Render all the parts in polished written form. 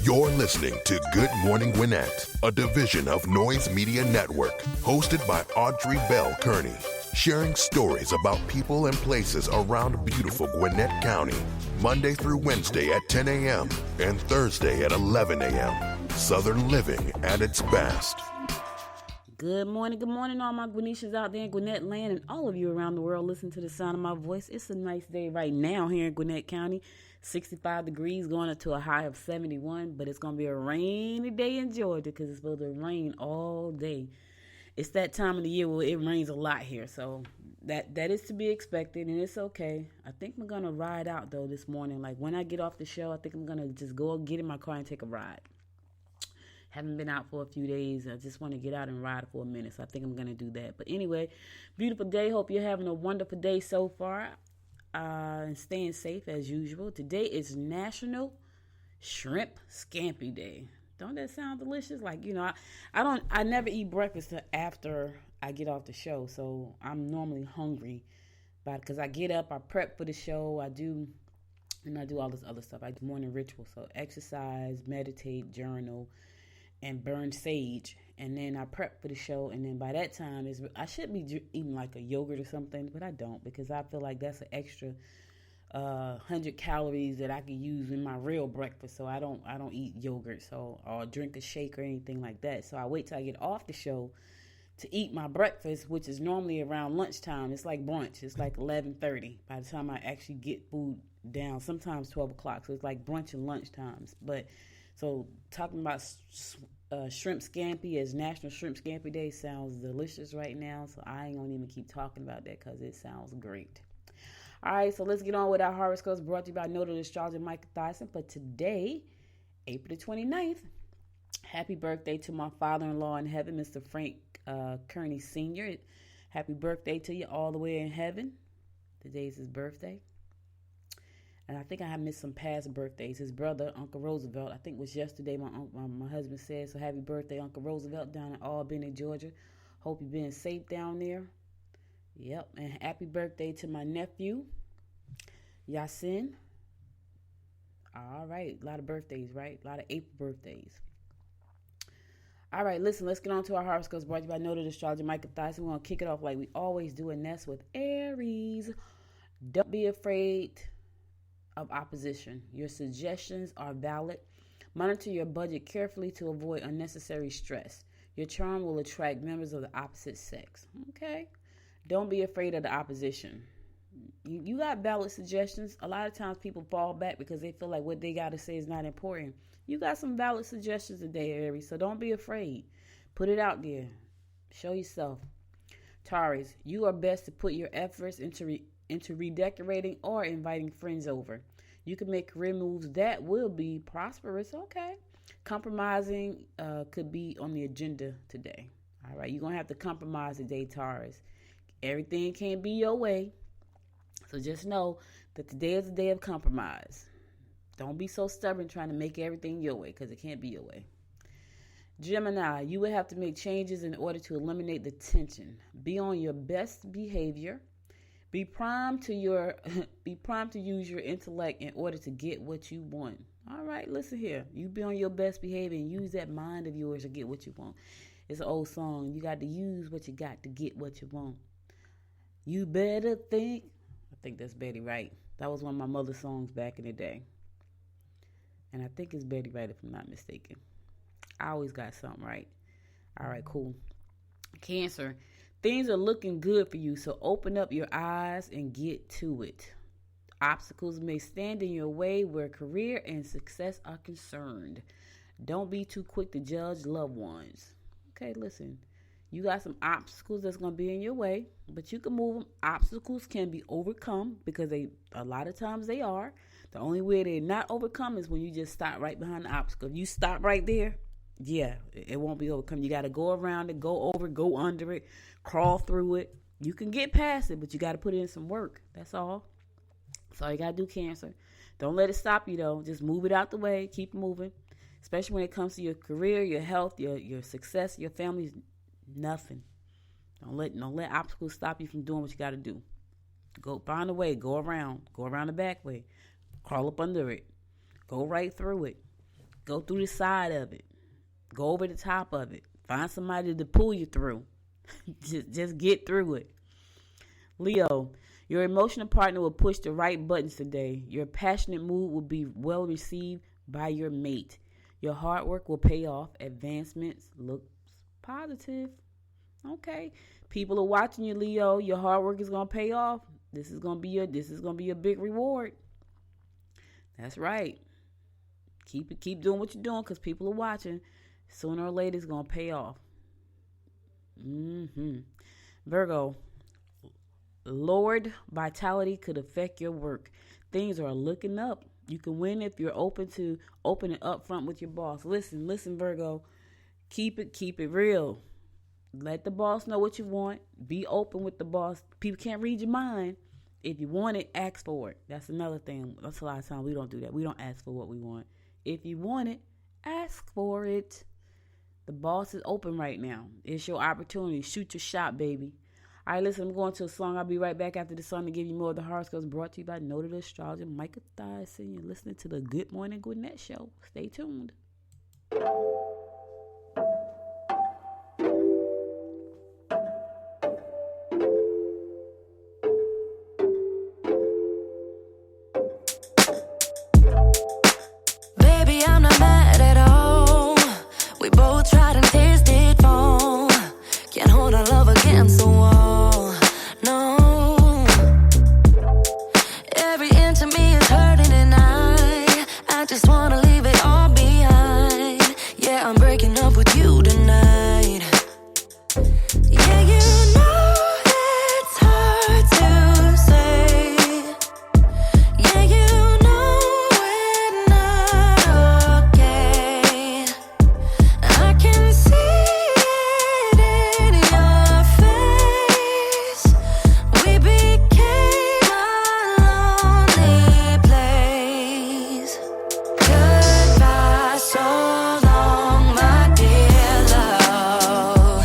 You're listening to Good Morning Gwinnett, a division of Noise Media Network, hosted by Audrey Bell Kearney, sharing stories about people and places around beautiful Gwinnett County, Monday through Wednesday at 10 a.m. and Thursday at 11 a.m. Southern living at its best. Good morning, all my Gwinnetians out there in Gwinnett land and all of you around the world listening to the sound of my voice. It's a nice day right now here in Gwinnett County. 65 degrees going up to a high of 71, but it's going to be a rainy day in Georgia because it's supposed to rain all day. It's that time of the year where it rains a lot here, so that is to be expected, and it's okay. I think I'm going to ride out, though, this morning. Like, when I get off the show, I think I'm going to just go get in my car and take a ride. Haven't been out for a few days. I just want to get out and ride for a minute, so I think I'm going to do that. But anyway, beautiful day. Hope you're having a wonderful day so far and staying safe as usual. Today is National Shrimp Scampi Day. Don't that sound delicious? Like, you know, I never eat breakfast after I get off the show, so I'm normally hungry. Because I get up, I prep for the show, I do all this other stuff. I do morning ritual, so exercise, meditate, journal, and burn sage, and then I prep for the show, and then by that time I should be eating like a yogurt or something, but I don't, because I feel like that's an extra 100 calories that I could use in my real breakfast. So I don't eat yogurt, or drink a shake or anything like that. So I wait till I get off the show to eat my breakfast, which is normally around lunchtime. It's like brunch. It's like 11:30 by the time I actually get food down. Sometimes 12 o'clock. So it's like brunch and lunch times. But so talking about shrimp scampi as National Shrimp Scampi Day sounds delicious right now. So I ain't gonna even keep talking about that because it sounds great. All right, so let's get on with our horoscopes brought to you by noted astrologer Mike Thyssen for today, April the 29th. Happy birthday to my father-in-law in heaven, Mr. Frank Kearney Sr. Happy birthday to you all the way in heaven. Today's his birthday. And I think I have missed some past birthdays. His brother, Uncle Roosevelt, I think was yesterday, my husband said. So happy birthday, Uncle Roosevelt, down in Albany, Georgia. Hope you're being safe down there. Yep, and happy birthday to my nephew, Yasin. All right, a lot of birthdays, right? A lot of April birthdays. All right, listen, let's get on to our horoscopes brought to you by noted astrologer Michael Thyssen. We're going to kick it off like we always do, and that's with Aries. Don't be afraid of opposition. Your suggestions are valid. Monitor your budget carefully to avoid unnecessary stress. Your charm will attract members of the opposite sex. Okay? Don't be afraid of the opposition. You got valid suggestions. A lot of times people fall back because they feel like what they got to say is not important. You got some valid suggestions today, Aries, so don't be afraid. Put it out there. Show yourself. Taurus, you are best to put your efforts into redecorating or inviting friends over. You can make career moves that will be prosperous. Okay. Compromising could be on the agenda today. All right. You're going to have to compromise today, Taurus. Everything can't be your way. So just know that today is a day of compromise. Don't be so stubborn trying to make everything your way, because it can't be your way. Gemini, you will have to make changes in order to eliminate the tension. Be on your best behavior. Be primed to use your intellect in order to get what you want. All right, listen here. You be on your best behavior and use that mind of yours to get what you want. It's an old song. You got to use what you got to get what you want. You better think. I think that's Betty Wright. That was one of my mother's songs back in the day. And I think it's Betty Wright if I'm not mistaken. I always got something right. All right, cool. Cancer. Things are looking good for you, so open up your eyes and get to it. Obstacles may stand in your way where career and success are concerned. Don't be too quick to judge loved ones. Okay, listen. You got some obstacles that's going to be in your way, but you can move them. Obstacles can be overcome because a lot of times they are. The only way they're not overcome is when you just stop right behind the obstacle. If you stop right there, yeah, it won't be overcome. You got to go around it, go over it, go under it, crawl through it. You can get past it, but you got to put in some work. That's all. That's all you got to do, Cancer. Don't let it stop you, though. Just move it out the way. Keep moving, especially when it comes to your career, your health, your success, your family. Nothing. Don't let obstacles stop you from doing what you got to do. Go find a way. Go around the back way. Crawl up under it. Go right through it. Go through the side of it. Go over the top of it. Find somebody to pull you through. just get through it. Leo, your emotional partner will push the right buttons today. Your passionate mood will be well received by your mate. Your hard work will pay off. Advancements looks positive. Okay. People are watching you, Leo. Your hard work is gonna pay off. This is gonna be your big reward. That's right. Keep doing what you're doing because people are watching. Sooner or later, it's gonna pay off. Virgo, lowered vitality could affect your work. Things are looking up. You can win if you're open to opening up front with your boss. Listen, Virgo. Keep it real. Let the boss know what you want. Be open with the boss. People can't read your mind. If you want it, ask for it. That's another thing. That's a lot of times we don't do that. We don't ask for what we want. If you want it, ask for it. The boss is open right now. It's your opportunity. Shoot your shot, baby. All right, listen, I'm going to a song. I'll be right back after the song to give you more of the horoscopes brought to you by noted astrologer Micah Thyssen. You're listening to the Good Morning Gwinnett Show. Stay tuned. Baby, I'm not mad at all. We both tried and tasted fall. Can't hold our love against the wall. No. Every inch of me is hurting and I just wanna leave it all behind. Yeah, I'm breaking up with you tonight. Yeah, you know it's hard to say. Yeah, you know we're not okay. I can see it in your face. We became a lonely place. Goodbye, so long, my dear love.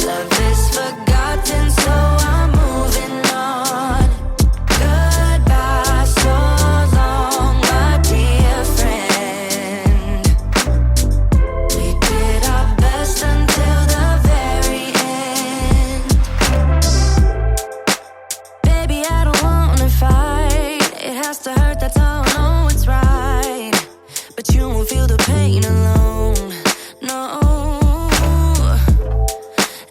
Love is forgotten, so I'm moving on. Goodbye, so long, my dear friend. We did our best until the very end. Baby, I don't wanna fight. It has to hurt, that's all I know it's right. But you won't feel the pain alone. No.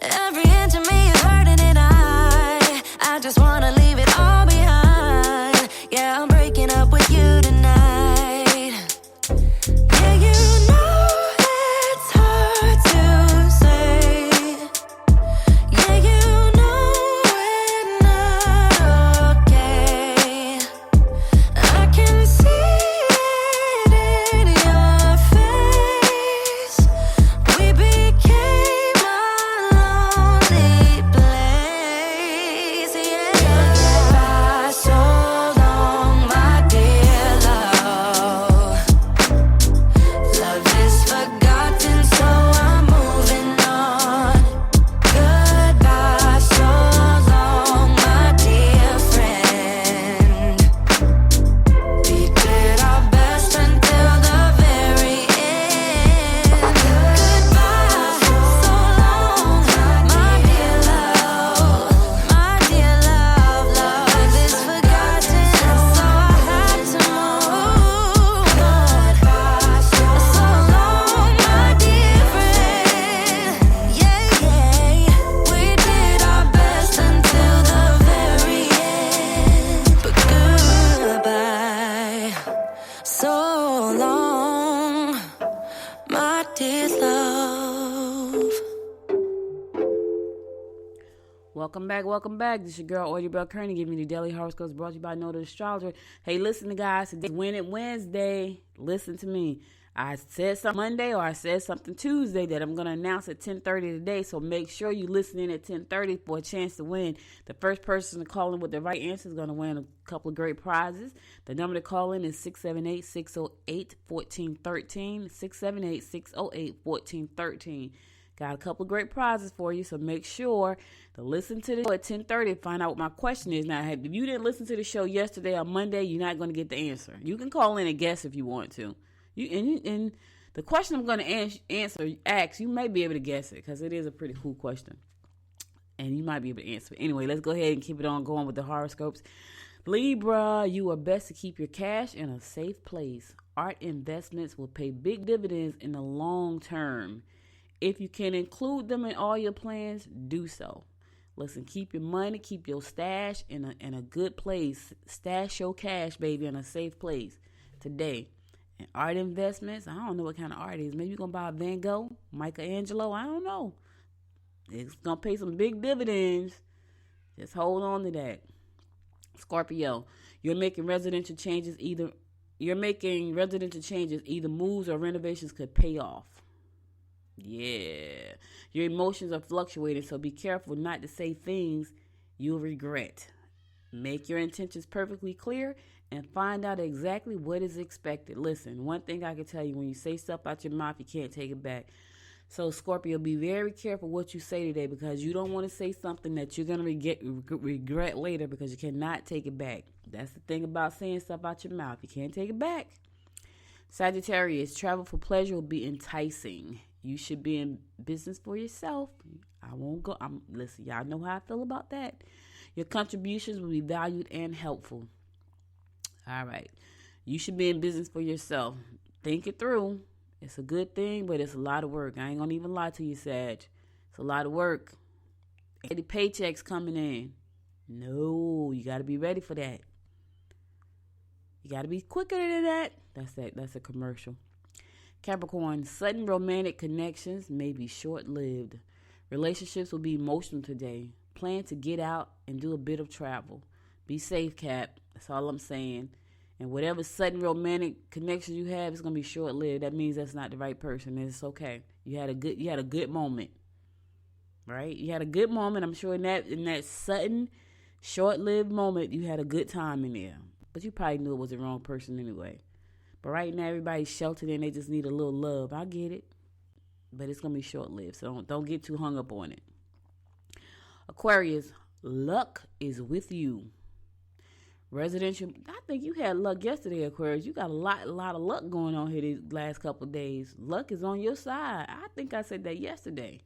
Every inch of me is hurting and I just wanna leave it all behind. Yeah, I'm breaking up with you tonight. Yeah, you know it's hard to say. Yeah, you know we're not okay. I can see it in your face. We became a lonely place. Yeah. Goodbye, so long, my dear love. Love is forgotten, so I'm moving on. Goodbye, so long, my dear friend. We did our best until the very end. Goodbye, so long, my dear love. My dear love, love is forgotten, so I had to move on. So long, my dear friend. Yeah. We did our best until the very end. But goodbye, so long, my dear love. Welcome back. This is your girl, Audrey Bell Kearney, giving you the daily horoscopes brought to you by noted astrologer. Hey, listen, guys, today Win It Wednesday. Listen to me. I said something Monday or I said something Tuesday that I'm going to announce at 10:30 today, so make sure you listen in at 10:30 for a chance to win. The first person to call in with the right answer is going to win a couple of great prizes. The number to call in is 678-608-1413, 678-608-1413. Got a couple of great prizes for you, so make sure to listen to the show at 10:30 and find out what my question is. Now, if you didn't listen to the show yesterday or Monday, you're not going to get the answer. You can call in and guess if you want to. And the question I'm going to ask, you may be able to guess it because it is a pretty cool question. And you might be able to answer it. Anyway, let's go ahead and keep it on going with the horoscopes. Libra, you are best to keep your cash in a safe place. Art investments will pay big dividends in the long term. If you can include them in all your plans, do so. Listen, keep your money, keep your stash in a good place. Stash your cash, baby, in a safe place today. And art investments, I don't know what kind of art it is. Maybe you're going to buy a Van Gogh, Michelangelo, I don't know. It's going to pay some big dividends. Just hold on to that. Scorpio, you're making residential changes. Either moves or renovations could pay off. Yeah. Your emotions are fluctuating, so be careful not to say things you'll regret. Make your intentions perfectly clear and find out exactly what is expected. Listen, one thing I can tell you, when you say stuff out your mouth, you can't take it back. So, Scorpio, be very careful what you say today, because you don't want to say something that you're going to regret later, because you cannot take it back. That's the thing about saying stuff out your mouth. You can't take it back. Sagittarius, travel for pleasure will be enticing. You should be in business for yourself. I won't go. Listen, y'all know how I feel about that. Your contributions will be valued and helpful. All right. You should be in business for yourself. Think it through. It's a good thing, but it's a lot of work. I ain't going to even lie to you, Sag. It's a lot of work. Any paychecks coming in. No, you got to be ready for that. You got to be quicker than that. That's a commercial. Capricorn, sudden romantic connections may be short-lived. Relationships will be emotional today. Plan to get out and do a bit of travel. Be safe, Cap. That's all I'm saying. And whatever sudden romantic connection you have is going to be short-lived. That means that's not the right person. It's okay. You had a good moment. Right? You had a good moment. I'm sure in that sudden, short-lived moment, you had a good time in there. But you probably knew it was the wrong person anyway. But right now, everybody's sheltered and they just need a little love. I get it. But it's going to be short-lived. So don't get too hung up on it. Aquarius, luck is with you. Residential, I think you had luck yesterday, Aquarius. You got a lot of luck going on here these last couple of days. Luck is on your side. I think I said that yesterday.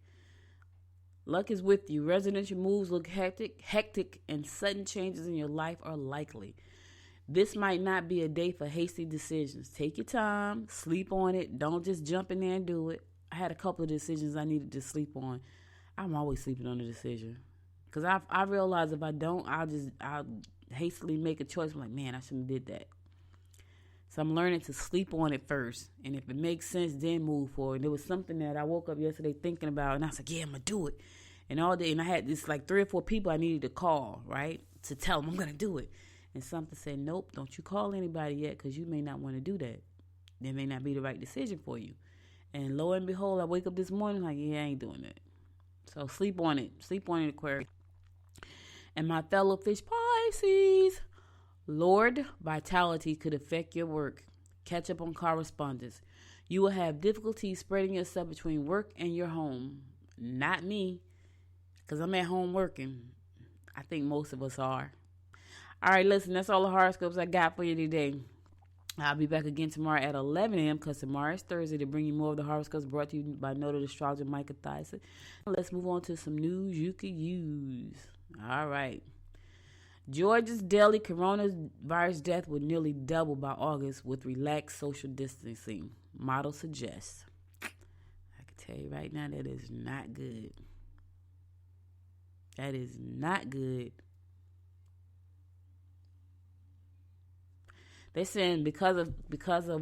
Luck is with you. Residential moves look hectic, and sudden changes in your life are likely. This might not be a day for hasty decisions. Take your time, sleep on it. Don't just jump in there and do it. I had a couple of decisions I needed to sleep on. I'm always sleeping on a decision. Because I realize if I don't, I'll hastily make a choice. I'm like, man, I shouldn't have did that. So I'm learning to sleep on it first. And if it makes sense, then move forward. And there was something that I woke up yesterday thinking about. And I was like, yeah, I'm going to do it. And all day. And I had this like 3 or 4 people I needed to call, right? To tell them I'm going to do it. And something said, nope, don't you call anybody yet, because you may not want to do that. That may not be the right decision for you. And lo and behold, I wake up this morning like, yeah, I ain't doing that. So sleep on it. Sleep on it, Aquarius. And my fellow fish Pisces, Lord, vitality could affect your work. Catch up on correspondence. You will have difficulty spreading yourself between work and your home. Not me, because I'm at home working. I think most of us are. All right, listen, that's all the horoscopes I got for you today. I'll be back again tomorrow at 11 a.m. because tomorrow is Thursday, to bring you more of the horoscopes brought to you by noted astrologer Micah Thyssen. Let's move on to some news you could use. All right. Georgia's daily coronavirus death would nearly double by August with relaxed social distancing. Model suggests. I can tell you right now, that is not good. That is not good. They're saying because of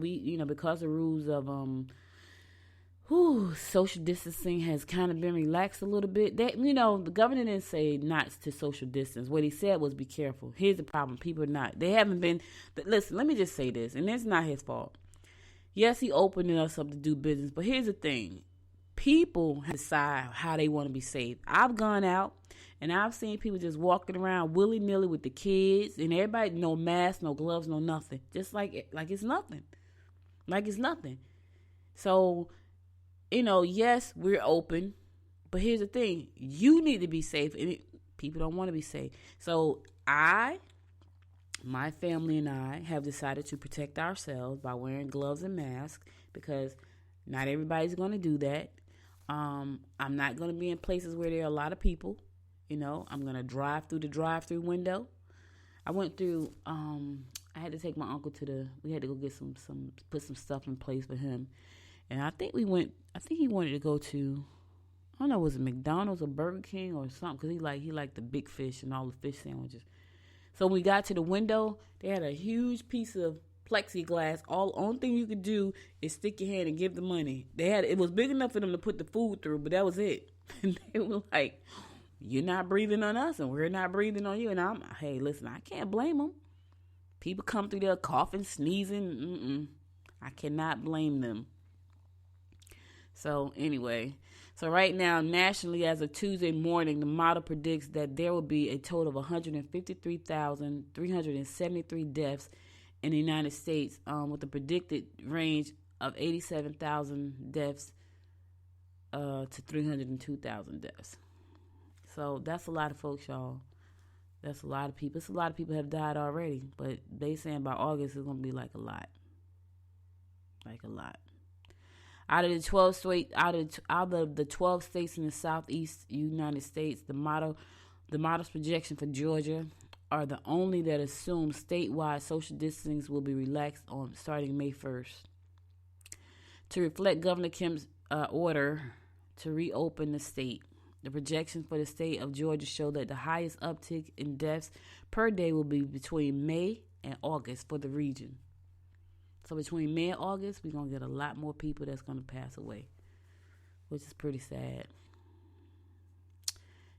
rules of social distancing has kind of been relaxed a little bit. That, the governor didn't say not to social distance. What he said was be careful. Here's the problem. People are not. They haven't been. Listen, let me just say this, and it's not his fault. Yes, he opened us up to do business, but here's the thing. People decide how they want to be safe. I've gone out, and I've seen people just walking around willy-nilly with the kids, and everybody, no mask, no gloves, no nothing. Just like it's nothing. Like it's nothing. So, yes, we're open, but here's the thing. You need to be safe, and people don't want to be safe. So I my family and I have decided to protect ourselves by wearing gloves and masks because not everybody's going to do that. I'm not going to be in places where there are a lot of people. I'm going to drive through the drive-through window. I went through, I had to take my uncle we had to go get put some stuff in place for him. And I think he wanted to go to, I don't know, was it McDonald's or Burger King or something? Because he liked the big fish and all the fish sandwiches. So when we got to the window, they had a huge piece of plexiglass. Only thing you could do is stick your hand and give the money. It was big enough for them to put the food through, but that was it. And they were like, "You're not breathing on us, and we're not breathing on you." And hey, listen, I can't blame them. People come through there coughing, sneezing. I cannot blame them. So anyway, right now, nationally, as of Tuesday morning, the model predicts that there will be a total of 153,373 deaths in the United States, with a predicted range of 87,000 deaths to 302,000 deaths. So that's a lot of folks, y'all. That's a lot of people. A lot of people have died already, but they saying by August it's gonna be like a lot. Out of the 12 states in the southeast United States, the model's projection for Georgia are the only that assume statewide social distancing will be relaxed on starting May 1st. To reflect Governor Kemp's order to reopen the state, the projections for the state of Georgia show that the highest uptick in deaths per day will be between May and August for the region. So between May and August, we're going to get a lot more people that's going to pass away, which is pretty sad.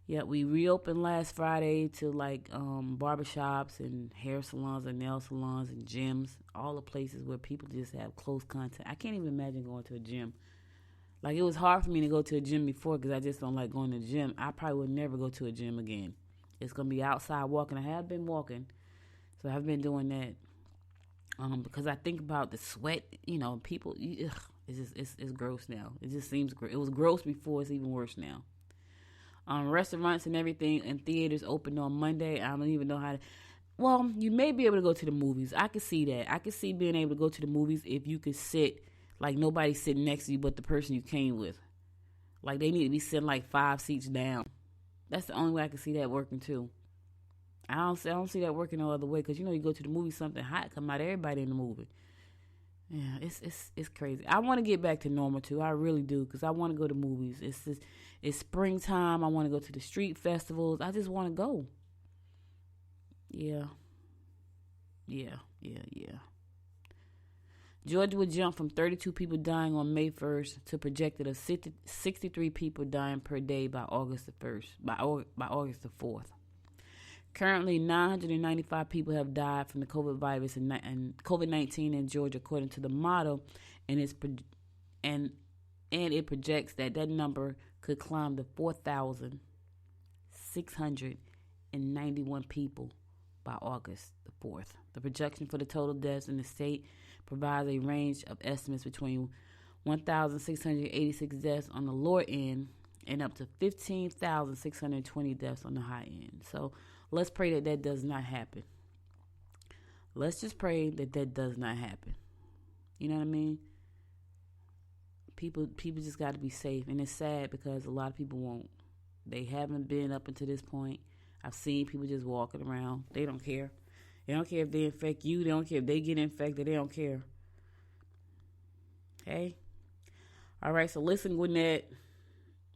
Yeah, we reopened last Friday to barbershops and hair salons and nail salons and gyms, all the places where people just have close contact. I can't even imagine going to a gym. It was hard for me to go to a gym before because I just don't like going to the gym. I probably would never go to a gym again. It's going to be outside walking. I have been walking, so I've been doing that. Because I think about the sweat, people, it's gross now. It just seems gross. It was gross before, it's even worse now. Restaurants and everything and theaters opened on Monday. I don't even know how to, well, you may be able to go to the movies. I could see that. I could see being able to go to the movies if you could sit, nobody's sitting next to you but the person you came with. They need to be sitting 5 seats down. That's the only way I can see that working too. I don't see that working no other way because you go to the movie, something hot come out, everybody in the movie. Yeah, it's crazy. I want to get back to normal too. I really do because I want to go to movies. It's springtime. I want to go to the street festivals. I just want to go. Yeah. Georgia would jump from 32 people dying on May 1st to projected of 63 people dying per day by August the 1st. By August the 4th. Currently, 995 people have died from the COVID virus and COVID-19 in Georgia, according to the model, and it projects that number could climb to 4,691 people by August the 4th. The projection for the total deaths in the state provides a range of estimates between 1,686 deaths on the lower end and up to 15,620 deaths on the high end. So let's pray that does not happen. Let's just pray that does not happen. You know what I mean? People just got to be safe. And it's sad because a lot of people won't. They haven't been up until this point. I've seen people just walking around. They don't care. They don't care if they infect you. They don't care if they get infected. They don't care. Okay? All right, so listen, Gwinnett.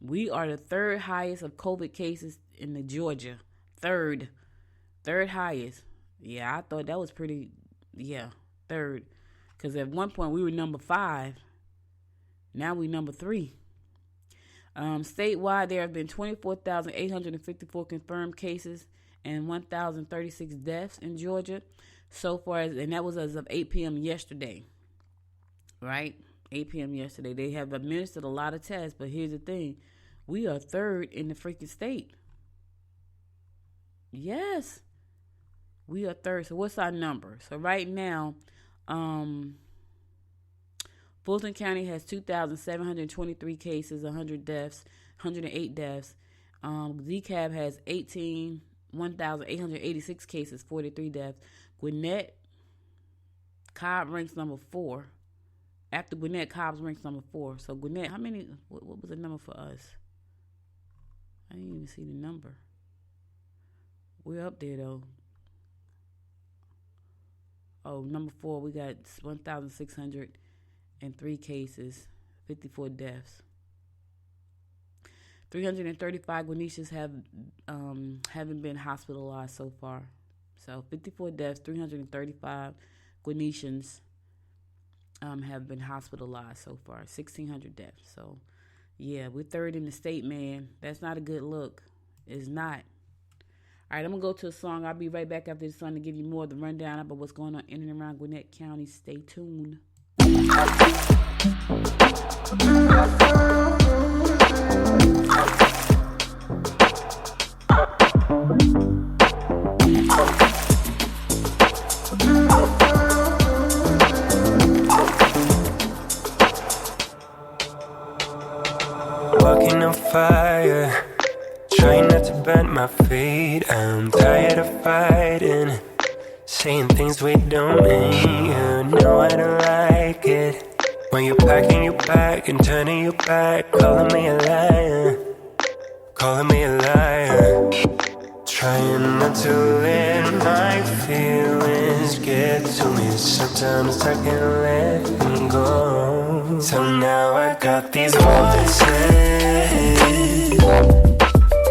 We are the third highest of COVID cases in the Georgia. Third highest. Yeah, I thought that was pretty, third. Because at one point we were number 5. Now we number 3. Statewide, there have been 24,854 confirmed cases and 1,036 deaths in Georgia so far, and that was as of 8 p.m. yesterday. Right? 8 p.m. yesterday. They have administered a lot of tests, but here's the thing. We are third in the freaking state. Yes. We are third. So what's our number? So right now, Fulton County has 2,723 cases, 108 deaths. DeKalb has 1,886 cases, 43 deaths. Gwinnett, Cobb ranks number 4. After Gwinnett, Cobb's ranks number 4. So Gwinnett, how many? What was the number for us? I didn't even see the number. We're up there though. Oh, number 4, we got 1,603 cases, 54 deaths. 335 Gwinnetians haven't been hospitalized so far. So 54 deaths, 335 Gwinnetians have been hospitalized so far. 1,600 deaths. So, yeah, we're third in the state, man. That's not a good look. It's not. All right, I'm going to go to a song. I'll be right back after this song to give you more of the rundown about what's going on in and around Gwinnett County. Stay tuned. Walking on fire, trying not to bend my feet. I'm tired of fighting, saying things we don't mean. You know I don't like it when you're packing your bag and turning your back, calling me a liar, calling me a liar. Trying not to let my feelings get to me. Sometimes I can't let them go. So now I got these voices.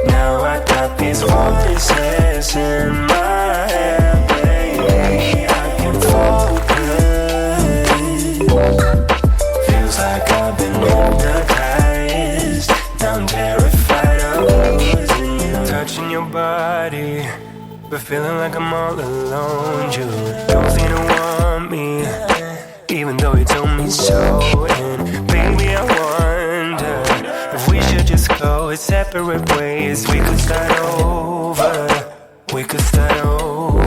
Now I got these voices in my head, baby. I can focus. Feels like I've been hypnotized. I'm terrified of losing you. Touching your body, but feeling like I'm all alone. You don't seem to want me, even though you told me so. And baby, I wonder if we should just go separate ways. We could start over, we could start over.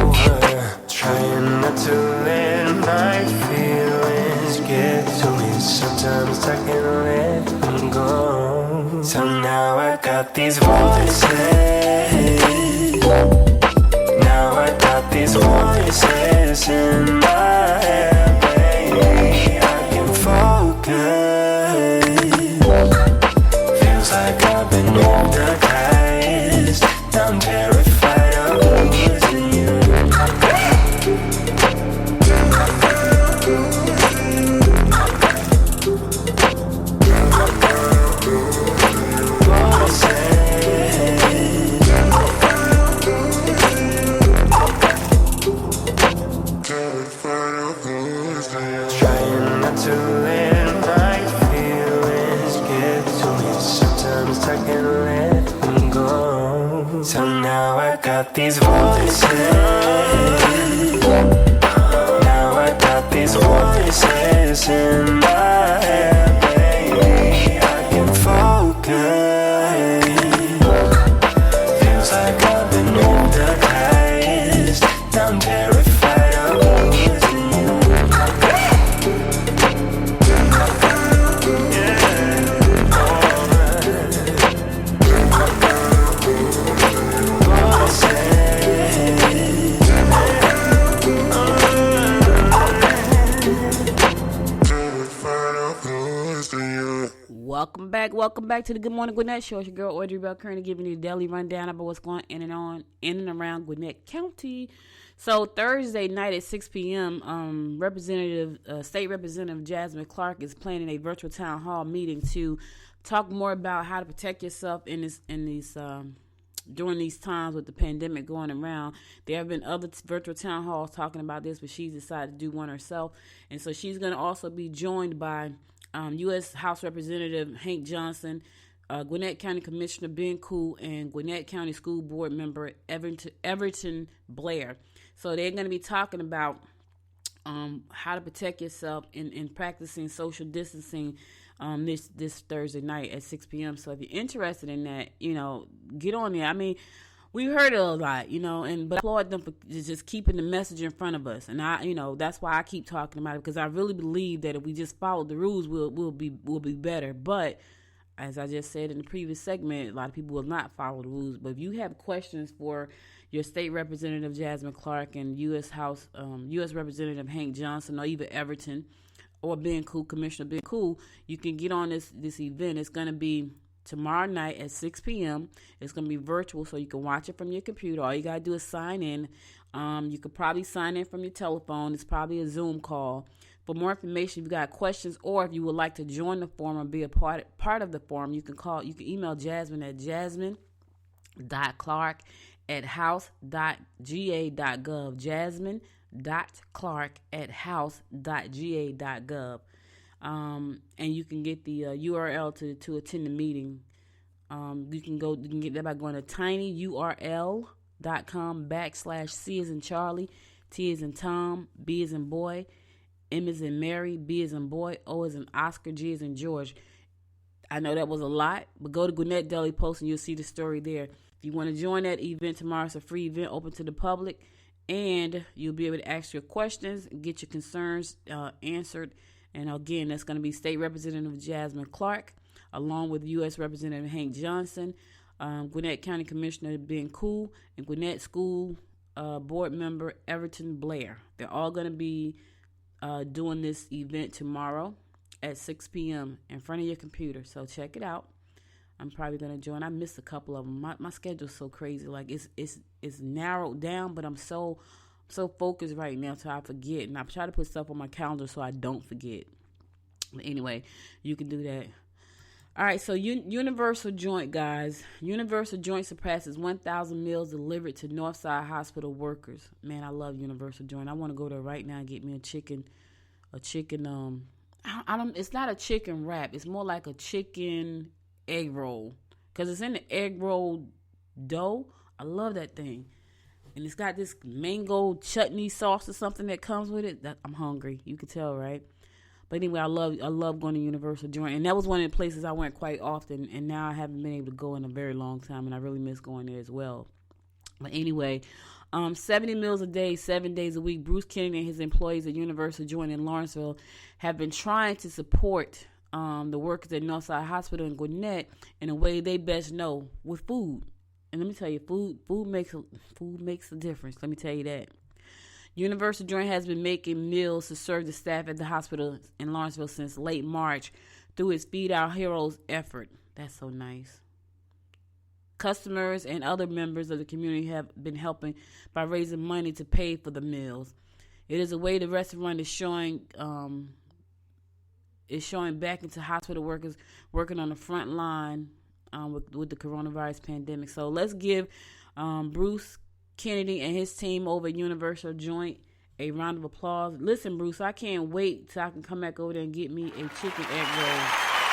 Trying not to let my feelings get to me. Sometimes I can't let them go. So now I got these voices. Now I got these voices in my head, baby. I can focus. Feels like I've been hypnotized. I'm terrified of losing you. So now I got these voices. Now I got these voices in my head, baby. I can focus. Feels like I've been hypnotized. I'm terrified of losing you. Welcome back to the Good Morning Gwinnett Show. It's your girl Audrey Bell Kearney giving you a daily rundown about what's going in and around Gwinnett County. So Thursday night at 6 p.m., State Representative Jasmine Clark is planning a virtual town hall meeting to talk more about how to protect yourself during these times with the pandemic going around. There have been other virtual town halls talking about this, but she's decided to do one herself, and so she's going to also be joined by U.S. House Representative Hank Johnson, Gwinnett County Commissioner Ben Koo, and Gwinnett County School Board member Everton Blair. So they're going to be talking about how to protect yourself in practicing social distancing this Thursday night at 6 p.m. So if you're interested in that, get on there. I mean, we heard it a lot, but I applaud them for just keeping the message in front of us. And that's why I keep talking about it, because I really believe that if we just follow the rules, we'll be better. But as I just said in the previous segment, a lot of people will not follow the rules. But if you have questions for, your state representative Jasmine Clark and U.S. Representative Hank Johnson, or even Everton, or Ben Cool, Commissioner Ben Cool, you can get on this event. It's going to be tomorrow night at 6 p.m. It's going to be virtual, so you can watch it from your computer. All you got to do is sign in. You could probably sign in from your telephone. It's probably a Zoom call. For more information, if you got questions, or if you would like to join the forum or be a part of the forum, you can email Jasmine at jasmine.clark@house.ga.gov. jasmine.clark@house.ga.gov. And you can get the URL to attend the meeting. You can get that by going to tinyurl.com/C as in Charlie, T as in Tom, B as in boy, M as in Mary, B as in boy, O as in Oscar, G as in George. I know that was a lot, but go to Gwinnett Daily Post and you'll see the story there. If you want to join that event tomorrow, it's a free event open to the public, and you'll be able to ask your questions and get your concerns answered. And again, that's going to be State Representative Jasmine Clark, along with U.S. Representative Hank Johnson, Gwinnett County Commissioner Ben Cool, and Gwinnett School Board Member Everton Blair. They're all going to be doing this event tomorrow at 6 p.m. in front of your computer. So check it out. I'm probably going to join. I missed a couple of them. My schedule's so crazy. Like it's narrowed down, but I'm so focused right now till I forget. And I try to put stuff on my calendar so I don't forget. But anyway, you can do that. All right, so Universal Joint, guys. Universal Joint surpasses 1,000 meals delivered to Northside Hospital workers. Man, I love Universal Joint. I want to go there right now and get me a chicken. It's not a chicken wrap. It's more like a chicken egg roll, because it's in the egg roll dough. I love that thing. And it's got this mango chutney sauce or something that comes with it. I'm hungry. You can tell, right? But anyway, I love going to Universal Joint. And that was one of the places I went quite often. And now I haven't been able to go in a very long time. And I really miss going there as well. But anyway, 70 meals a day, 7 days a week. Bruce Kennedy and his employees at Universal Joint in Lawrenceville have been trying to support the workers at Northside Hospital in Gwinnett in a way they best know, with food. And let me tell you, food makes a difference. Let me tell you that. Universal Joint has been making meals to serve the staff at the hospital in Lawrenceville since late March through its Feed Our Heroes effort. That's so nice. Customers and other members of the community have been helping by raising money to pay for the meals. It is a way the restaurant is showing back into hospital workers working on the front line with the coronavirus pandemic. So let's give Bruce Kennedy and his team over at Universal Joint a round of applause. Listen, Bruce, I can't wait till I can come back over there and get me a chicken egg roll.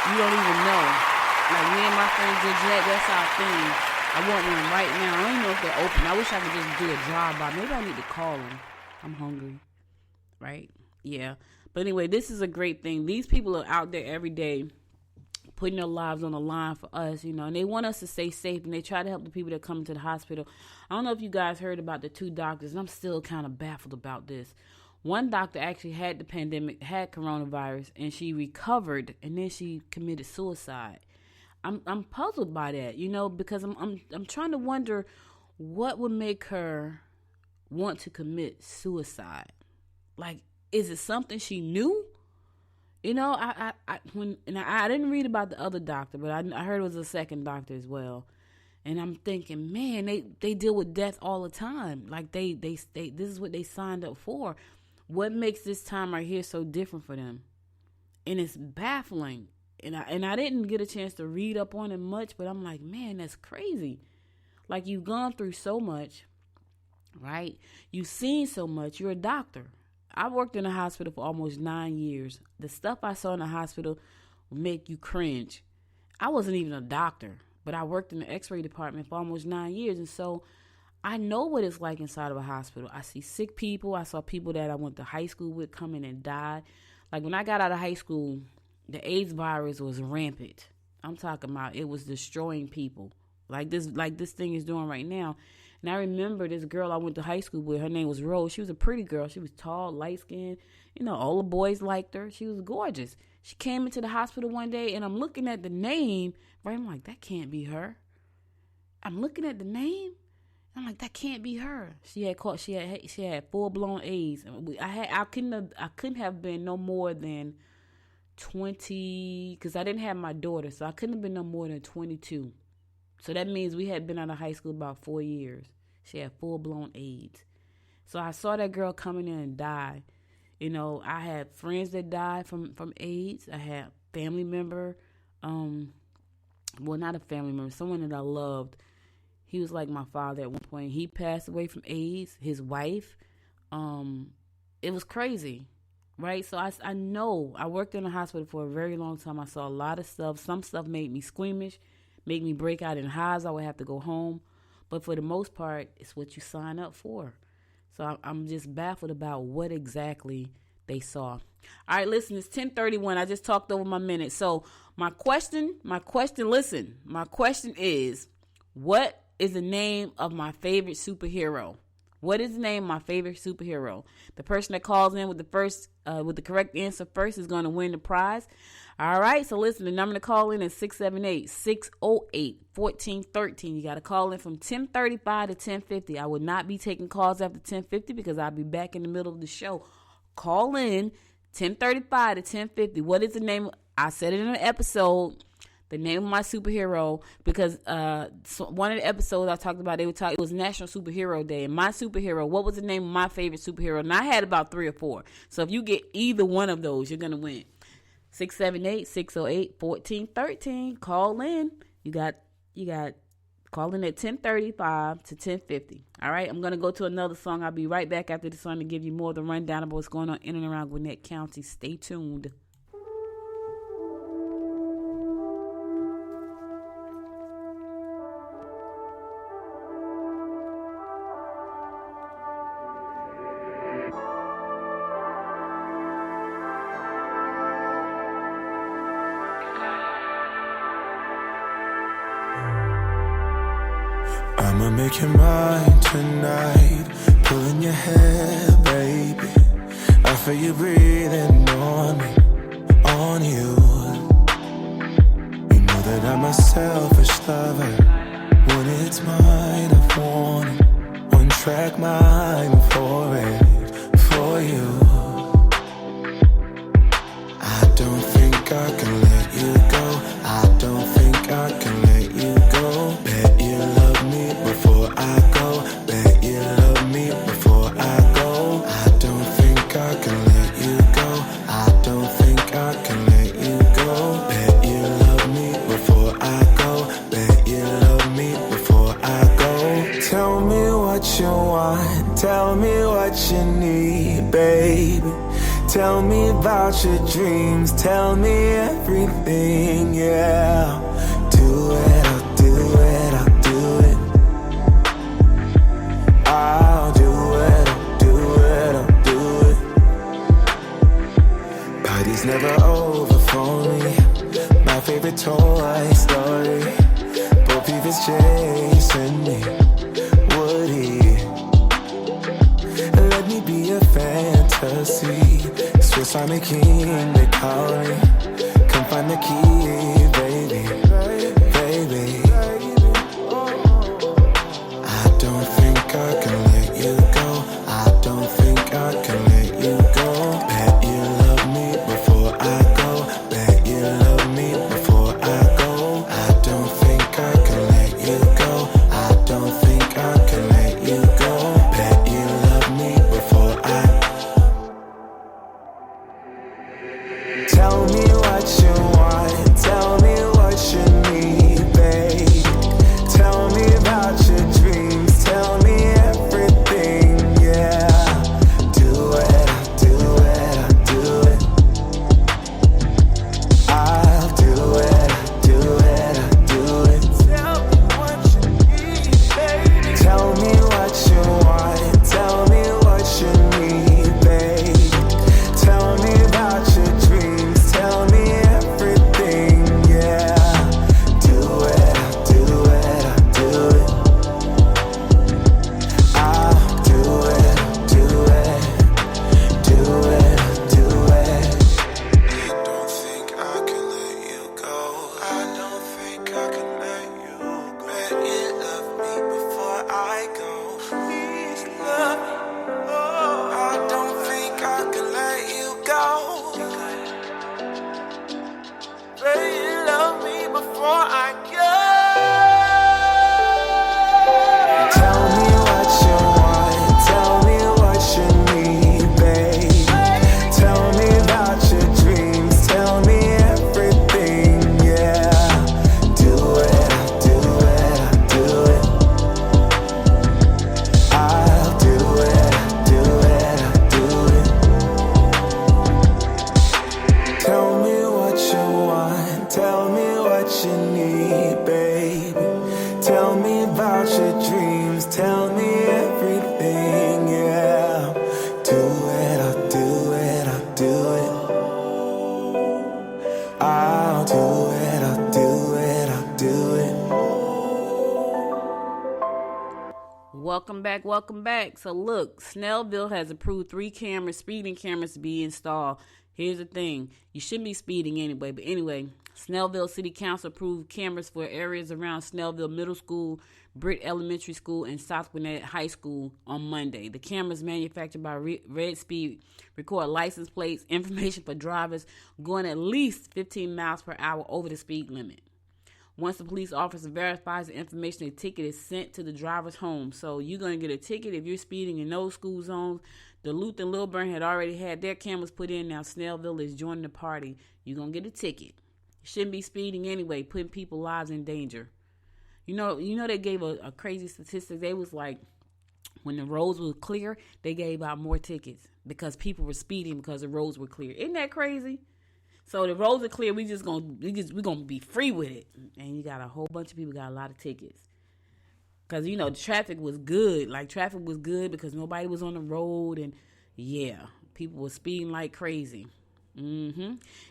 You don't even know. Like, me and my friend Georgette, that's our thing. I want one right now. I don't even know if they're open. I wish I could just do a drive-by. Maybe I need to call them. I'm hungry. Right? Yeah. But anyway, this is a great thing. These people are out there every day putting their lives on the line for us, and they want us to stay safe, and they try to help the people that come to the hospital. I don't know if you guys heard about the two doctors, and I'm still kind of baffled about this. One doctor actually had the pandemic, had coronavirus, and she recovered, and then she committed suicide. I'm puzzled by that, because I'm trying to wonder what would make her want to commit suicide. Like, is it something she knew? I didn't read about the other doctor, but I heard it was a second doctor as well. And I'm thinking, man, they deal with death all the time. Like they this is what they signed up for. What makes this time right here so different for them? And it's baffling. And I didn't get a chance to read up on it much, but I'm like, man, that's crazy. Like, you've gone through so much, right? You've seen so much. You're a doctor. I worked in a hospital for almost 9 years. The stuff I saw in the hospital would make you cringe. I wasn't even a doctor, but I worked in the x-ray department for almost 9 years. And so I know what it's like inside of a hospital. I see sick people. I saw people that I went to high school with come in and die. Like, when I got out of high school, the AIDS virus was rampant. I'm talking about it was destroying people. Like this thing is doing right now. And I remember this girl I went to high school with. Her name was Rose. She was a pretty girl. She was tall, light-skinned. All the boys liked her. She was gorgeous. She came into the hospital one day, and I'm looking at the name. Right, I'm like, that can't be her. I'm looking at the name. I'm like, that can't be her. She had full blown AIDS. I couldn't have been no more than 20, because I didn't have my daughter, so I couldn't have been no more than 22. So that means we had been out of high school about 4 years. She had full blown AIDS. So I saw that girl coming in and die. You know, I had friends that died from AIDS. I had family member, well, not a family member, someone that I loved. He was like my father at one point. He passed away from AIDS. His wife, it was crazy, right? So I know I worked in the hospital for a very long time. I saw a lot of stuff. Some stuff made me squeamish, made me break out in hives. I would have to go home. But for the most part, it's what you sign up for. So I'm just baffled about what exactly they saw. All right, listen, it's 10:31. I just talked over my minute. So my question is, what is the name of my favorite superhero? What is the name of my favorite superhero? The person that calls in with the correct answer first is going to win the prize. All right, so listen, the number to call in is 678-608-1413. You got to call in from 10:35 to 10:50. I would not be taking calls after 10:50 because I'll be back in the middle of the show. Call in 10:35 to 10:50. What is the name? I said it in an episode. The name of my superhero, because one of the episodes I talked about, it was National Superhero Day. And my superhero, what was the name of my favorite superhero? And I had about 3 or 4. So if you get either one of those, you're going to win. 678-608-1413. Call in. You got call in at 10:35 to 10:50. All right, I'm going to go to another song. I'll be right back after the song to give you more of the rundown of what's going on in and around Gwinnett County. Stay tuned. I'ma make you mine tonight. Pulling your hair, baby. I feel you breathing on me, on you. You know that I'm a selfish lover. When it's mine, I want it. One track mind for it, for you. I don't think I can let you go. I don't think I can let you go. Bet you love me before I go. Bet you love me before I go. I don't think I can let you go. I don't think I can let you go. Bet you love me before I go. Bet you love me before I go. Tell me what you want. Tell me what you need, baby. Tell me about your dreams. Tell me everything, yeah. Do it, I'll do it, I'll do it. I'll do it, I'll do it, I'll do it. Party's never over for me. My favorite Toy Story. Bo Peep is chasing me. Woody, let me be a fantasy. Swiss Army King, they call me. Come find the key, baby, baby. I don't think I can let you go. I don't think I can let you go. Bet you love me before I go. Bet you love me before I go. I don't think I can let you go. I don't think I can let you go. Bet you love me before I. Tell me what you want. Tell me what you need, babe. Tell me about your dreams. Tell me everything, yeah. Do it, I'll do it, I'll do it. I'll do it, I'll do it, I'll do it. Tell me what you need, baby. Tell me what you want. Tell me what you need, babe. Tell me about your dreams. Tell me I'll do it, I'll do it, I'll do it. Welcome back. So look, Snellville has approved 3 speeding cameras to be installed. Here's the thing, you shouldn't be speeding anyway, but anyway, Snellville City Council approved cameras for areas around Snellville Middle School, Britt Elementary School, and South Gwinnett High School on Monday. The cameras manufactured by Red Speed record license plates, information for drivers going at least 15 miles per hour over the speed limit. Once the police officer verifies the information, a ticket is sent to the driver's home. So you're going to get a ticket if you're speeding in those school zones. Duluth and Lilburn had already had their cameras put in. Now Snellville is joining the party. You're going to get a ticket. You shouldn't be speeding anyway, putting people's lives in danger. You know they gave a crazy statistic. They was like, when the roads were clear, they gave out more tickets because people were speeding because the roads were clear. Isn't that crazy? So the roads are clear. We're gonna be free with it, and you got a whole bunch of people got a lot of tickets because the traffic was good. Like traffic was good because nobody was on the road, and yeah, people were speeding like crazy.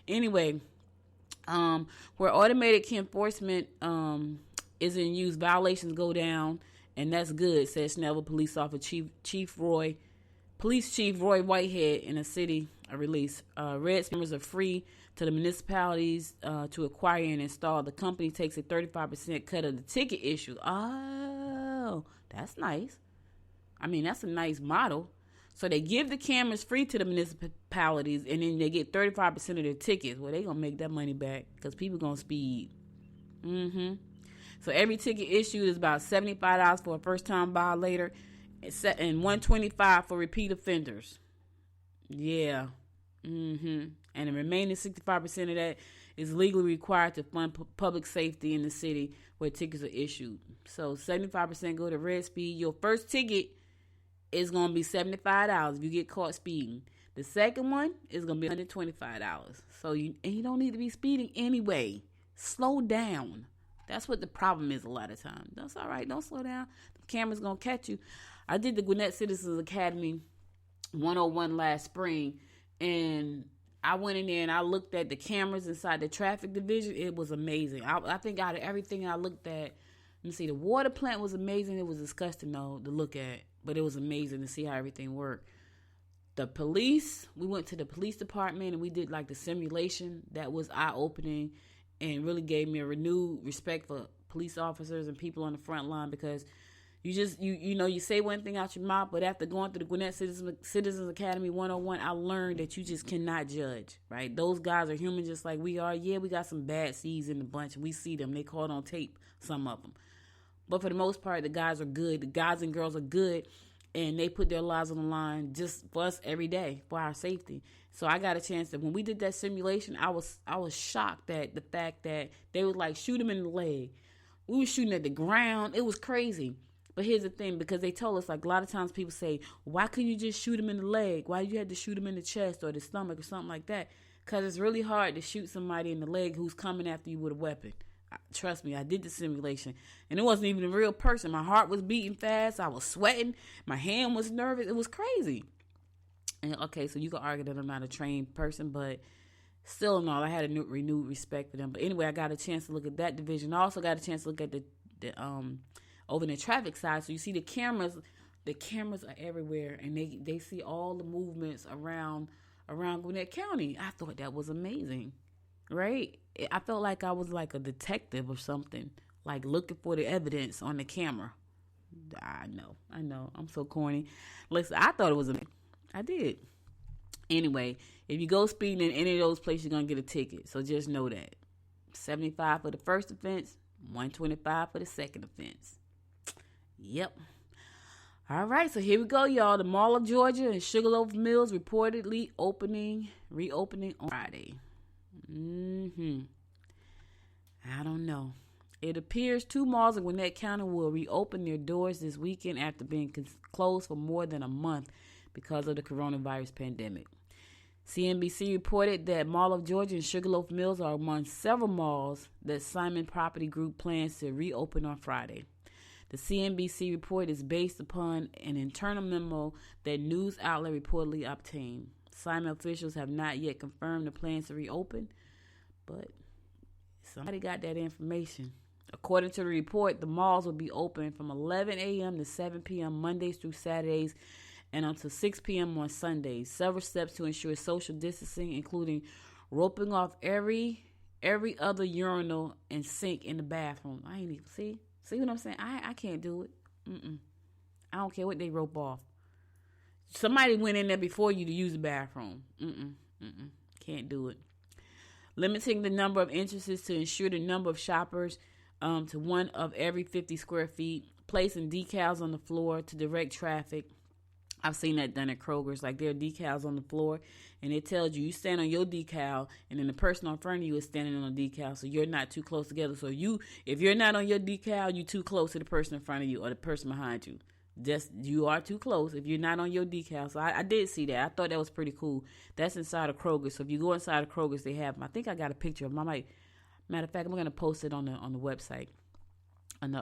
Anyway, where automated enforcement is in use, violations go down, and that's good, says Snellville Police Officer Police Chief Roy Whitehead in a city release. Red cameras are free to the municipalities to acquire and install. The company takes a 35% cut of the ticket issue. Oh, that's nice. I mean, that's a nice model. So they give the cameras free to the municipalities, and then they get 35% of their tickets. Well, they going to make that money back because people going to speed. So every ticket issued is about $75 for a first-time violator and $125 for repeat offenders. Yeah. And the remaining 65% of that is legally required to fund public safety in the city where tickets are issued. So 75% go to Red Speed. Your first ticket is going to be $75 if you get caught speeding. The second one is going to be $125. So you don't need to be speeding anyway. Slow down. That's what the problem is a lot of times. That's all right. Don't slow down. The camera's going to catch you. I did the Gwinnett Citizens Academy 101 last spring, and I went in there and I looked at the cameras inside the traffic division. It was amazing. I think out of everything I looked at, let me see, the water plant was amazing. It was disgusting, though, to look at, but it was amazing to see how everything worked. The police, we went to the police department and we did like the simulation. That was eye-opening and really gave me a renewed respect for police officers and people on the front line, because you say one thing out your mouth, but after going through the Gwinnett Citizens Academy 101, I learned that you just cannot judge, right? Those guys are human just like we are. Yeah, we got some bad seeds in the bunch, and we see them. They caught on tape, some of them. But for the most part, the guys are good. The guys and girls are good, and they put their lives on the line just for us every day, for our safety. So I got a chance that when we did that simulation, I was shocked at the fact that they was like, shoot him in the leg. We were shooting at the ground. It was crazy. But here's the thing, because they told us, like a lot of times people say, why couldn't you just shoot him in the leg? Why you had to shoot him in the chest or the stomach or something like that? Because it's really hard to shoot somebody in the leg who's coming after you with a weapon. Trust me, I did the simulation. And it wasn't even a real person. My heart was beating fast. I was sweating. My hand was nervous. It was crazy. And okay, so you can argue that I'm not a trained person, but still in all, I had a renewed respect for them. But anyway, I got a chance to look at that division. I also got a chance to look at the over in the traffic side. So you see the cameras are everywhere, and they see all the movements around Gwinnett County. I thought that was amazing, right? I felt like I was like a detective or something, like looking for the evidence on the camera. I know, I'm so corny. Listen, I thought it was amazing. I did. Anyway, if you go speeding in any of those places, you're going to get a ticket. So just know that. $75 for the first offense, $125 for the second offense. Yep. All right, so here we go, y'all. The Mall of Georgia and Sugarloaf Mills reportedly reopening on Friday. I don't know. It appears 2 malls in Gwinnett County will reopen their doors this weekend after being closed for more than a month because of the coronavirus pandemic. CNBC reported that Mall of Georgia and Sugarloaf Mills are among several malls that Simon Property Group plans to reopen on Friday. The CNBC report is based upon an internal memo that news outlet reportedly obtained. Simon officials have not yet confirmed the plans to reopen, but somebody got that information. According to the report, the malls will be open from 11 a.m. to 7 p.m. Mondays through Saturdays and until 6 p.m. on Sundays. Several steps to ensure social distancing, including roping off every other urinal and sink in the bathroom. I ain't even see what I'm saying. I can't do it. I don't care what they rope off. Somebody went in there before you to use the bathroom. Can't do it. Limiting the number of entrances to ensure the number of shoppers to one of every 50 square feet. Placing decals on the floor to direct traffic. I've seen that done at Kroger's. Like, there are decals on the floor, and it tells you stand on your decal, and then the person in front of you is standing on the decal, so you're not too close together. So if you're not on your decal, you're too close to the person in front of you or the person behind you. You are too close if you're not on your decal. So I did see that. I thought that was pretty cool. That's inside of Kroger's. So if you go inside of Kroger's, they have them. I think I got a picture of them. Matter of fact, I'm gonna post it on the website under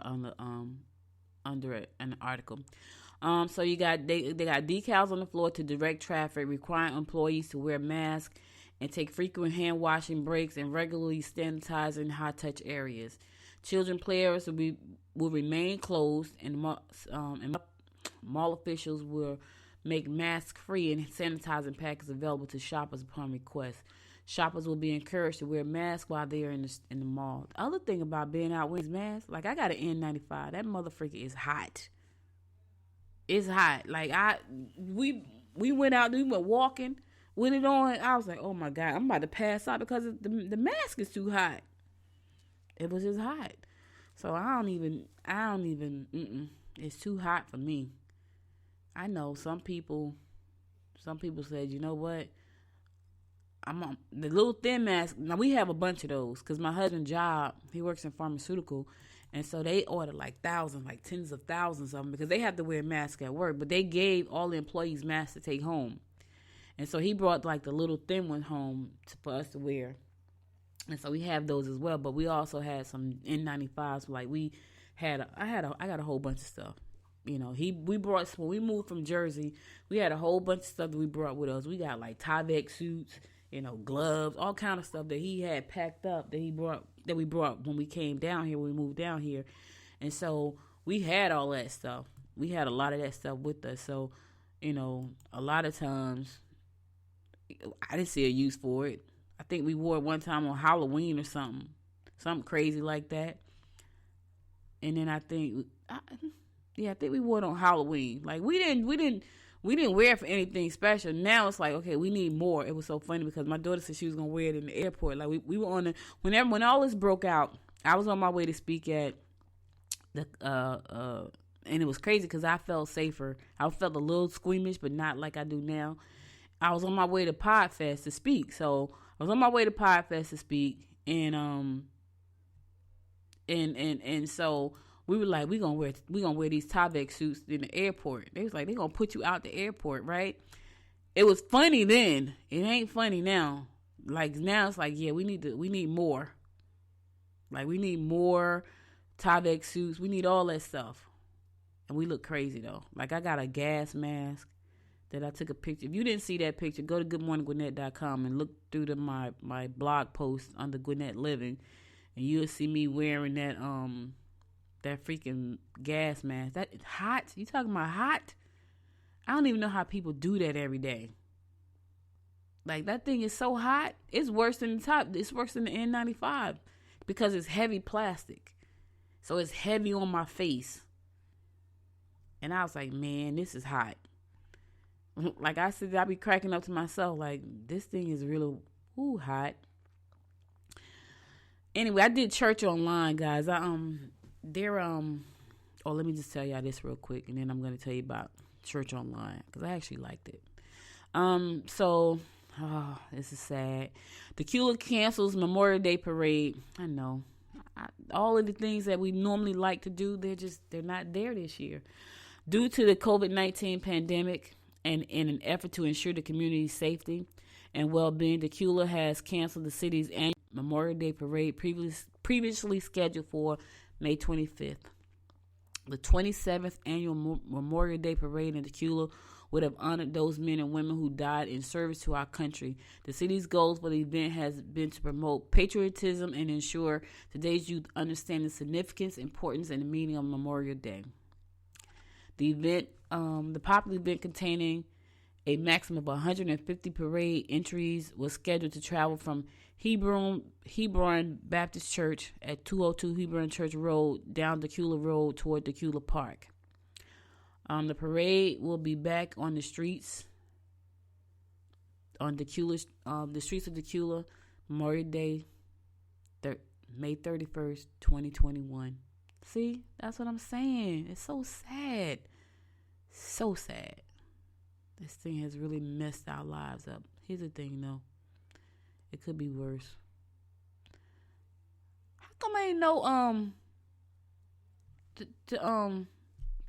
an article. So you got they got decals on the floor to direct traffic, requiring employees to wear masks and take frequent hand washing breaks and regularly sanitizing high touch areas. Children players will remain closed, and mall officials will make mask free and sanitizing packets available to shoppers upon request. Shoppers will be encouraged to wear masks while they are in the mall. The other thing about being out wearing masks, like, I got an N95. That motherfucker is hot. It's hot. Like, we went out, we went walking with it on. I was like, oh my God, I'm about to pass out because the mask is too hot. It was just hot. So I don't even, it's too hot for me. I know some people said, you know what? I'm on the little thin mask. Now, we have a bunch of those because my husband's job, he works in pharmaceutical. And so they order like thousands, like tens of thousands of them because they have to wear a mask at work. But they gave all the employees masks to take home. And so he brought like the little thin one home for us to wear. And so we have those as well. But we also had some N95s. Like I got a whole bunch of stuff. You know, when we moved from Jersey, we had a whole bunch of stuff that we brought with us. We got like Tyvek suits, gloves, all kind of stuff that he had packed up that we brought when we came down here, when we moved down here. And so we had all that stuff. We had a lot of that stuff with us. So, a lot of times I didn't see a use for it. I think we wore it one time on Halloween or something crazy like that. And then I think we wore it on Halloween. Like, we didn't wear it for anything special. Now it's like, okay, we need more. It was so funny because my daughter said she was gonna wear it in the airport. Like, we were when all this broke out, I was on my way to speak at the and it was crazy because I felt safer. I felt a little squeamish, but not like I do now. I was on my way to Podfest to speak. So I was on my way to Podfest to speak, and so we were like, we gonna wear these Tyvek suits in the airport. They was like, they gonna put you out the airport, right? It was funny then. It ain't funny now. Like, now it's like, yeah, we need more. Like, we need more Tyvek suits. We need all that stuff. And we look crazy though. Like, I got a gas mask that I took a picture. If you didn't see that picture, go to goodmorninggwinnett.com and look through my blog post under Gwinnett Living, and you'll see me wearing that freaking gas mask. That is hot. You talking about hot? I don't even know how people do that every day. Like, that thing is so hot. It's worse than the top. It's worse than the N95 because it's heavy plastic. So it's heavy on my face. And I was like, man, this is hot. Like I said, I be cracking up to myself. Like, this thing is real hot. Anyway, I did church online, guys. Let me just tell y'all this real quick, and then I'm going to tell you about church online because I actually liked it. This is sad. Decatur cancels Memorial Day parade. I know. All of the things that we normally like to do, they're not there this year. Due to the COVID-19 pandemic and in an effort to ensure the community's safety and well-being, Decatur has canceled the city's annual Memorial Day parade previously scheduled for May 25th. The 27th annual Memorial Day parade in Decatur would have honored those men and women who died in service to our country. The city's goals for the event has been to promote patriotism and ensure today's youth understand the significance, importance, and the meaning of Memorial Day. The popular event containing a maximum of 150 parade entries was scheduled to travel from Hebron Baptist Church at 202 Hebron Church Road down Decatur Road toward Decatur Park. The parade will be back on the streets the streets of Decatur, Memorial Day, May 31st, 2021. See, that's what I'm saying. It's so sad. So sad. This thing has really messed our lives up. Here's the thing, though. It could be worse. How come I ain't know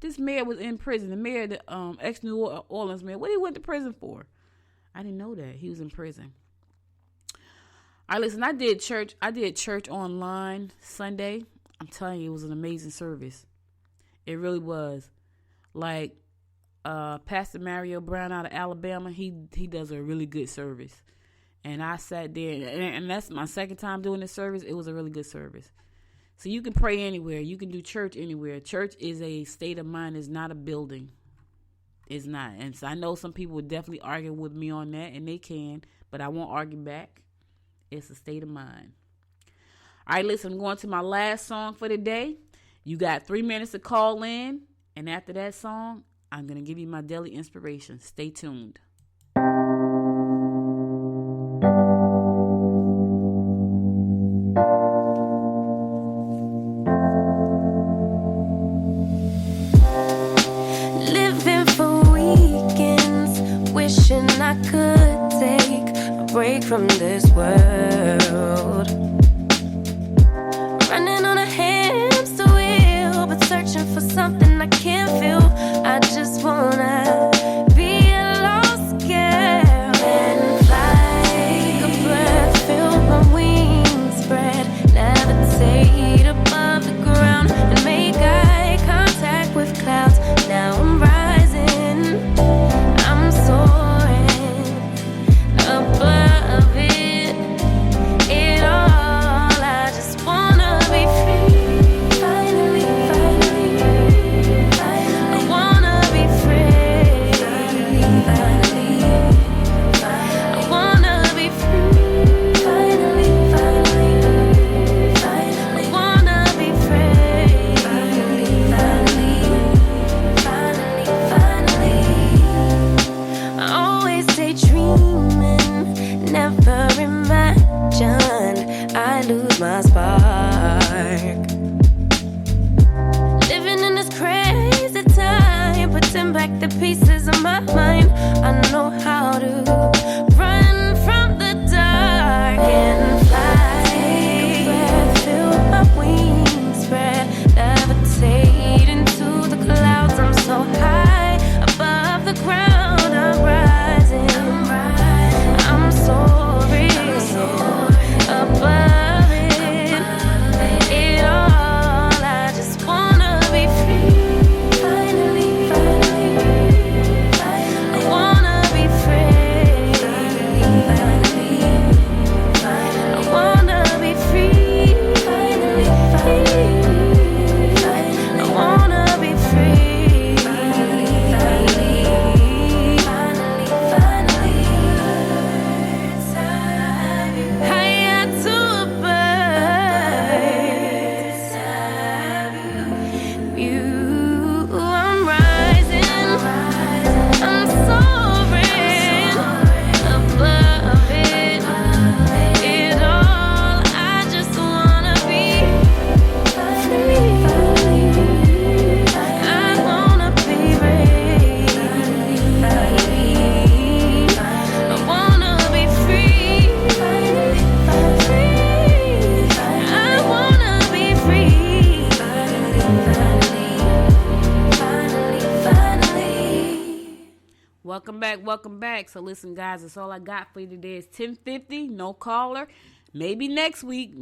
this mayor was in prison? The mayor, the ex-New Orleans mayor. What he went to prison for? I didn't know that. He was in prison. All right, listen, I did church online Sunday. I'm telling you, it was an amazing service. It really was. Like, Pastor Mario Brown out of Alabama, he does a really good service. And I sat there, and that's my second time doing this service. It was a really good service. So you can pray anywhere. You can do church anywhere. Church is a state of mind. It's not a building. It's not. And so I know some people would definitely argue with me on that, and they can, but I won't argue back. It's a state of mind. All right, listen, I'm going to my last song for the day. You got 3 minutes to call in, and after that song, I'm going to give you my daily inspiration. Stay tuned. Living for weekends, wishing I could take a break from this world. Running on a hamster wheel, but searching for something I can't feel. I just wanna be a lost girl and fly. Take a breath, feel my wings spread, levitate above the ground and make eye contact with clouds. Now I'm rising, I'm soaring above it all. I just wanna be free. Finally, I wanna be free. Finally, I wanna be free. Finally, I wanna be free. Finally, I always daydreaming, never imagined I lose my spark. Living in this crazy time, putting back the pieces of my mind. I know how to run from the dark and fly. Take a breath, feel my wings spread, levitate into the clouds. I'm so high above the ground. I'm rising, I'm soaring above it all. I just wanna be free. Finally, I wanna be free. I wanna be free. Finally, I wanna be free. Higher to a bird. You, I'm rising, I'm soaring above it all. I just wanna be free. I wanna be free. I wanna be free. I wanna be free. Welcome back. So listen, guys, that's all I got for you today. It's 10:50, no caller. Maybe next week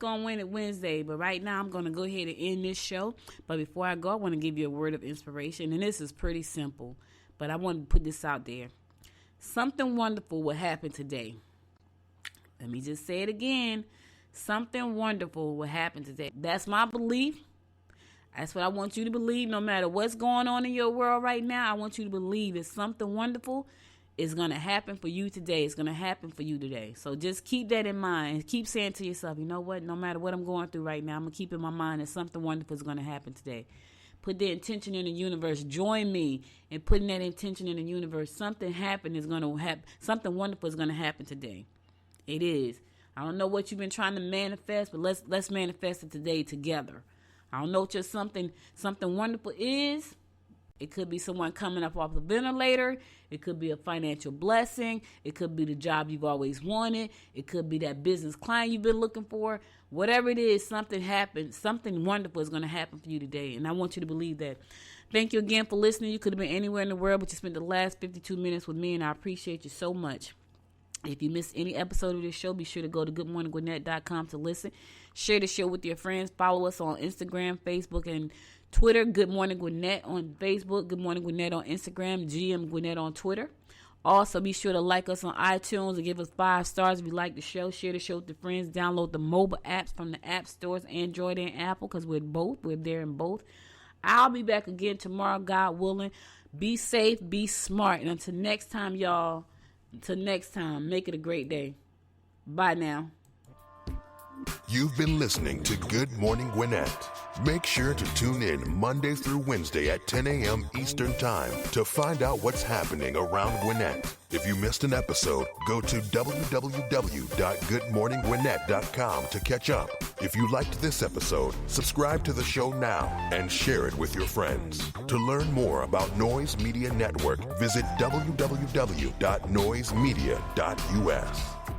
on Wednesday. But right now, I'm going to go ahead and end this show. But before I go, I want to give you a word of inspiration. And this is pretty simple. but I want to put this out there. Something wonderful will happen today. Let me just say it again. Something wonderful will happen today. That's my belief. That's what I want you to believe. No matter what's going on in your world right now, I want you to believe that something wonderful is going to happen for you today. It's going to happen for you today. So just keep that in mind. Keep saying to yourself, you know what? No matter what I'm going through right now, I'm going to keep in my mind that something wonderful is going to happen today. Put the intention in the universe. Join me in putting that intention in the universe. Something is going to happen. Something wonderful is going to happen today. It is. I don't know what you've been trying to manifest, but let's manifest it today together. I don't know what your something wonderful is. It could be someone coming up off the ventilator. It could be a financial blessing. It could be the job you've always wanted. It could be that business client you've been looking for. Whatever it is, something happened. Something wonderful is going to happen for you today, and I want you to believe that. Thank you again for listening. You could have been anywhere in the world, but you spent the last 52 minutes with me, and I appreciate you so much. If you missed any episode of this show, be sure to go to goodmorninggwinnett.com to listen. Share the show with your friends. Follow us on Instagram, Facebook, and Twitter. Good Morning Gwinnett on Facebook. Good Morning Gwinnett on Instagram. GM Gwinnett on Twitter. Also, be sure to like us on iTunes and give us 5 stars if you like the show. Share the show with your friends. Download the mobile apps from the app stores, Android and Apple, because we're both. We're there in both. I'll be back again tomorrow, God willing. Be safe, be smart. And until next time, y'all. Until next time, make it a great day. Bye now. You've been listening to Good Morning Gwinnett. Make sure to tune in Monday through Wednesday at 10 a.m. Eastern Time to find out what's happening around Gwinnett. If you missed an episode, go to www.goodmorninggwinnett.com to catch up. If you liked this episode, subscribe to the show now and share it with your friends. To learn more about Noise Media Network, visit www.noisemedia.us.